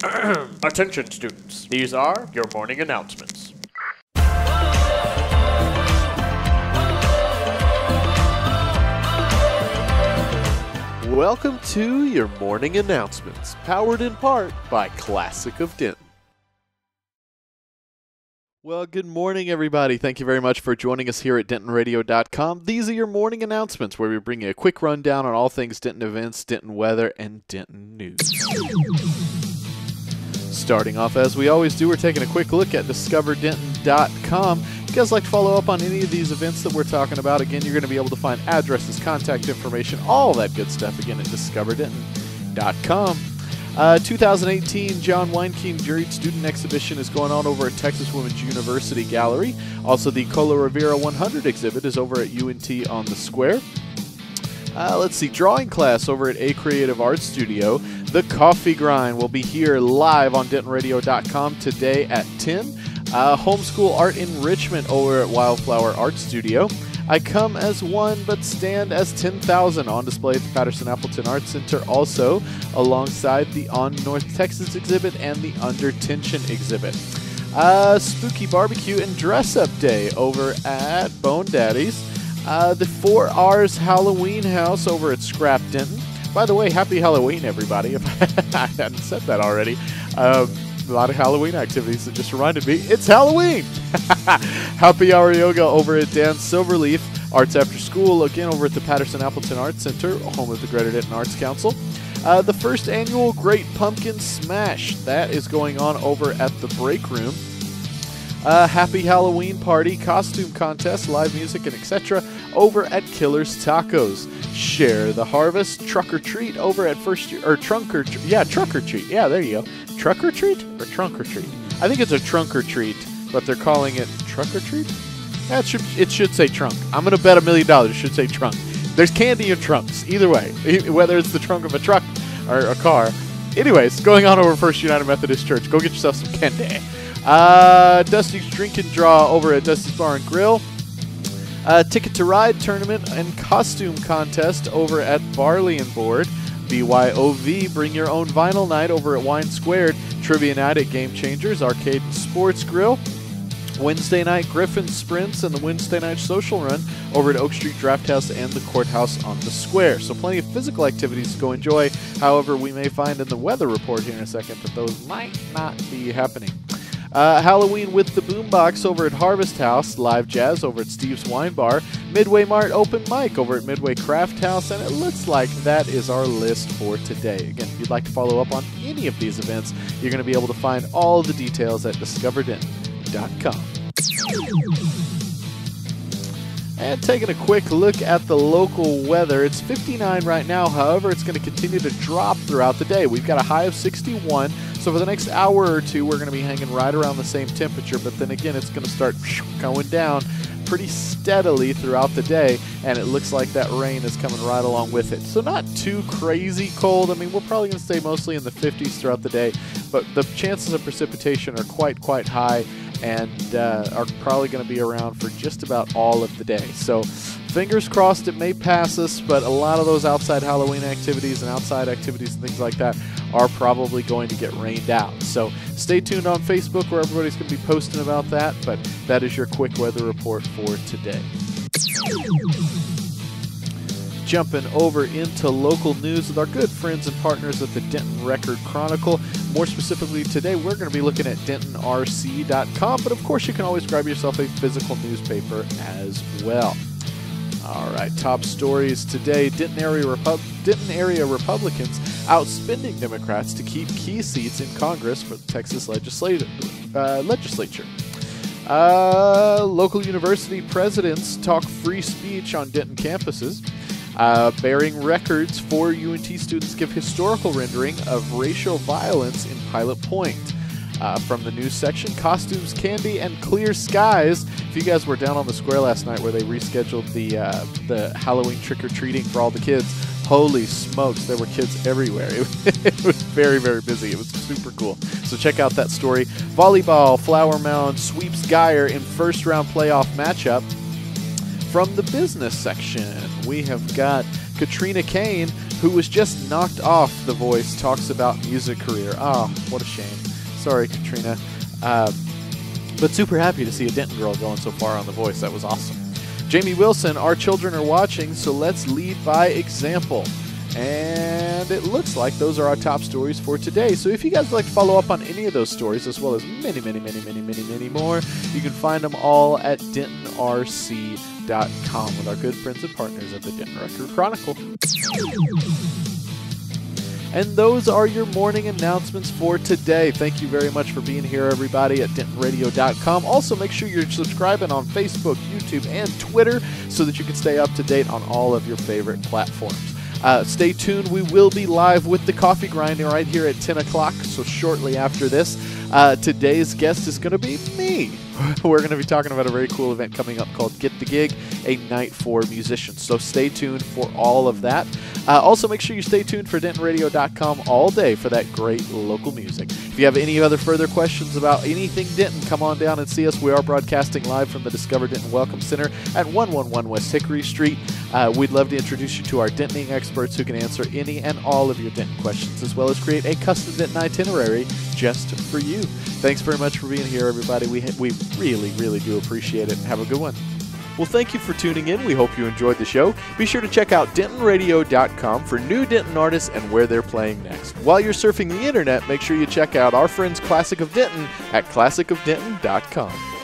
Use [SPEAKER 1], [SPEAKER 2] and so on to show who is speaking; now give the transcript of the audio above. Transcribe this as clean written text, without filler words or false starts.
[SPEAKER 1] Attention students, these are your morning announcements. Welcome to your morning announcements, powered in part by Classic of Denton. Well, good morning, everybody. Thank you very much for joining us here at DentonRadio.com. These are your morning announcements, where we bring you a quick rundown on all things Denton events, Denton weather, and Denton news. Starting off, as we always do, we're taking a quick look at DiscoverDenton.com. If you guys like to follow up on any of these events that we're talking about, again, you're going to be able to find addresses, contact information, all that good stuff, again, at DiscoverDenton.com. 2018 John Weinkein Juried Student Exhibition is going on over at Texas Women's University Gallery. Also, the Cola Rivera 100 exhibit is over at UNT on the Square. Let's see, drawing class over at A Creative Art Studio. The Coffee Grind will be here live on DentonRadio.com today at 10. Homeschool Art Enrichment over at Wildflower Art Studio. I Come as One But Stand as 10,000 on display at the Patterson-Appleton Art Center, also alongside the On North Texas exhibit and the Under Tension exhibit. Spooky Barbecue and Dress Up Day over at Bone Daddy's. The 4R's Halloween House over at Scrap Denton. By the way, happy Halloween, everybody, if I hadn't said that already. A lot of Halloween activities that just reminded me it's Halloween. Happy Hour Yoga over at Dan Silverleaf. Arts After School, again, over at the Patterson-Appleton Art Center, home of the Greater Denton Arts Council. The first annual Great Pumpkin Smash, that is going on over at the Break Room. Happy Halloween Party, Costume Contest, live music, and etc. over at Killer's Tacos. Share the Harvest, Truck or Treat over at First Year, or Trunk or Treat. Yeah, Truck or Treat. Yeah, there you go. Truck or Treat or Trunk or Treat? I think it's a Trunk or Treat, but they're calling it Truck or Treat? Yeah, it should say Trunk. I'm going to bet $1 million it should say Trunk. There's candy in trunks, either way, whether it's the trunk of a truck or a car. Anyways, going on over First United Methodist Church. Go get yourself some candy. Dusty's Drink and Draw over at Dusty's Bar and Grill. Ticket to Ride Tournament and Costume Contest over at Barley and Board. BYOV Bring Your Own Vinyl Night over at Wine Squared. Trivia Night at Game Changers Arcade and Sports Grill. Wednesday night Griffin Sprints and the Wednesday night Social Run over at Oak Street Draft House and the Courthouse on the Square. So plenty of physical activities to go enjoy. However, we may find in the weather report here in a second that those might not be happening. Halloween with the Boombox over at Harvest House, live jazz over at Steve's Wine Bar, Midway Mart open mic over at Midway Craft House, and it looks like that is our list for today. Again, if you'd like to follow up on any of these events, you're going to be able to find all the details at DiscoverDenton.com. And taking a quick look at the local weather, it's 59 right now. However, it's going to continue to drop throughout the day. We've got a high of 61. So for the next hour or two, we're going to be hanging right around the same temperature. But then again, it's going to start going down pretty steadily throughout the day. And it looks like that rain is coming right along with it. So not too crazy cold. I mean, we're probably going to stay mostly in the 50s throughout the day. But the chances of precipitation are quite high, and are probably going to be around for just about all of the day. So fingers crossed it may pass us, but a lot of those outside Halloween activities and outside activities and things like that are probably going to get rained out. So stay tuned on Facebook, where everybody's going to be posting about that, but that is your quick weather report for today. Jumping over into local news with our good friends and partners at the Denton Record Chronicle. More specifically today, we're going to be looking at DentonRC.com, but of course you can always grab yourself a physical newspaper as well. All right, top stories today. Denton area Republicans outspending Democrats to keep key seats in Congress for the Texas legislature. Local university presidents talk free speech on Denton campuses. Bearing records, 4 UNT students give historical rendering of racial violence in Pilot Point. From the news section, costumes, candy, and clear skies. If you guys were down on the square last night where they rescheduled the Halloween trick-or-treating for all the kids, holy smokes, there were kids everywhere. It was very busy. It was super cool. So check out that story. Volleyball, Flower Mound sweeps Geyer in first-round playoff matchup. From the business section, we have got Katrina Kane who was just knocked off The Voice, talks about music career. Oh, what a shame. Sorry, Katrina. But super happy to see a Denton girl going so far on The Voice. That was awesome. Jamie Wilson, our children are watching, so let's lead by example. And it looks like those are our top stories for today. So if you guys would like to follow up on any of those stories, as well as many, many, many, many, many, many more, you can find them all at DentonRC.com with our good friends and partners at the Denton Record Chronicle. And those are your morning announcements for today. Thank you very much for being here, everybody, at DentonRadio.com. Also, make sure you're subscribing on Facebook, YouTube, and Twitter so that you can stay up to date on all of your favorite platforms. Stay tuned. We will be live with the coffee grinding right here at 10 o'clock, so shortly after this. Today's guest is going to be me. We're going to be talking about a very cool event coming up called Get the Gig, a night for musicians. So stay tuned for all of that. Also, make sure you stay tuned for DentonRadio.com all day for that great local music. If you have any other further questions about anything Denton, come on down and see us. We are broadcasting live from the Discover Denton Welcome Center at 111 West Hickory Street. We'd love to introduce you to our Dentoning experts who can answer any and all of your Denton questions, as well as create a custom Denton itinerary just for you. Thanks very much for being here, everybody. We really, really do appreciate it. Have a good one. Well, thank you for tuning in. We hope you enjoyed the show. Be sure to check out DentonRadio.com for new Denton artists and where they're playing next. While you're surfing the internet, make sure you check out our friends Classic of Denton at ClassicofDenton.com.